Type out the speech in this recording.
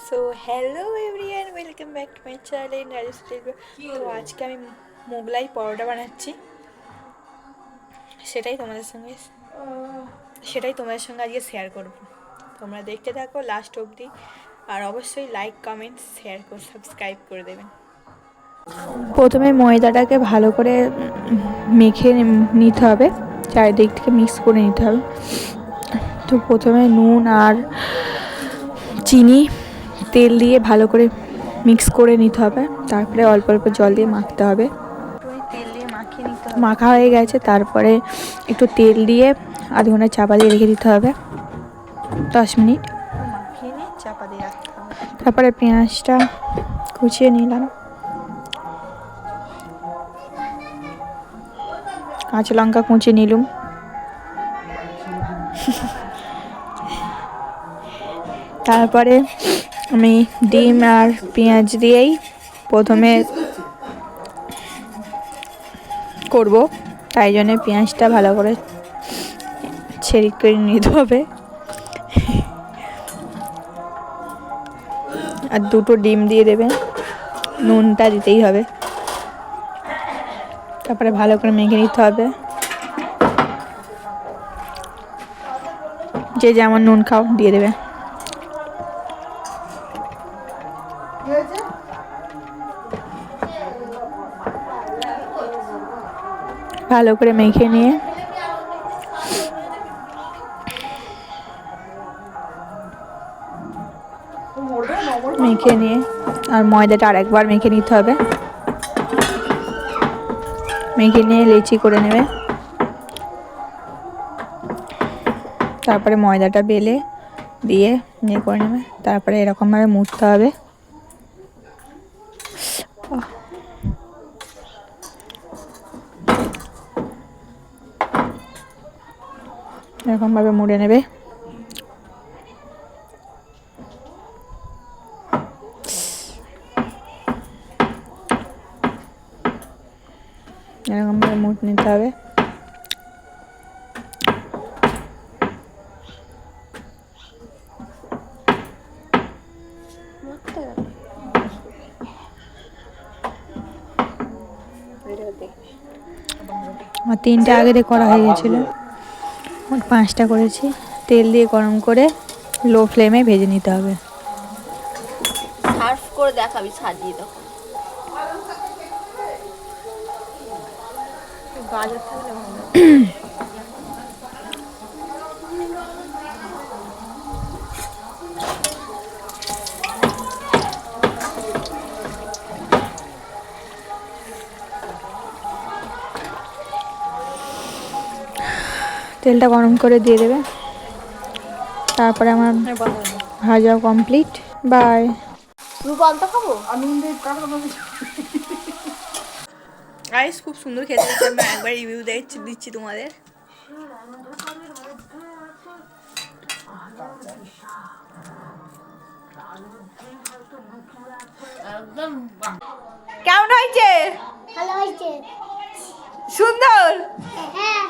So hello everyone, welcome back to my channel Rajesh Telegram. তো আজকে আমি মোগলাই পরোটা বানাচ্ছি, সেটাই তোমাদের সঙ্গে আজকে শেয়ার করব। তোমরা দেখতে থাকো লাস্ট অবধি, আর অবশ্যই লাইক কমেন্ট শেয়ার করে সাবস্ক্রাইব করে দেবেন। প্রথমে ময়দাটাকে ভালো করে মেখে নিতে হবে, চারিদিক থেকে মিক্স করে নিতে হবে। তো প্রথমে নুন আর চিনি তেল দিয়ে ভালো করে মিক্স করে নিতে হবে, তারপরে অল্প অল্প জল দিয়ে মাখতে হবে। তেল দিয়ে মাখিয়ে নিতে হবে, মাখা হয়ে গেছে তারপরে একটু তেল দিয়ে আধ ঘন্টা চাপা দিয়ে রেখে দিতে হবে, 10 মিনিট মাখিয়ে নিয়ে চাপা দিয়ে রাখতে হবে। তারপরে পেঁয়াজটা কুচিয়ে নিলাম, কাঁচা লঙ্কা কুচিয়ে নিলাম, তারপরে আমি ডিম আর পেঁয়াজ দিয়েই প্রথমে করব, তাই জন্য পেঁয়াজটা ভালো করে ছেড়ি করে নিতে হবে আর দুটো ডিম দিয়ে দেবে, নুনটা দিতেই হবে। তারপরে ভালো করে মেখে নিতে হবে, যে যেমন নুন খাও দিয়ে দেবে। ভালো করে মেখে নিয়ে আর ময়দাটা আরেকবার মেখে নিতে হবে, মেখে নিয়ে লেচি করে নেবে। তারপরে ময়দাটা বেলে দিয়ে ইয়ে করে নেবে, তারপরে এরকমভাবে মুড়তে হবে। এরকমভাবে মুড়ে নেবে, এরকমভাবে মুড়ে নিতে হবে। আমার 3টে আগে দিয়ে করা হয়ে গেছিলো, 5টা করেছি। তেল দিয়ে গরম করে লো ফ্লেমে ভেজে নিতে হবে। সার্ভ করে দেখাবি সাজিয়ে তখন। তেলটা গরম করে দিয়ে দেবে, তারপরে আমার ভাজা কমপ্লিট। বাই। রূপান্ত খাবো গাইস, খুব সুন্দর খেতে হচ্ছে, আমি একবার রিভিউ দিচ্ছি তোমাদের। একদম কেমন হয়েছে? ভালো হয়েছে। সুন্দর। হ্যাঁ।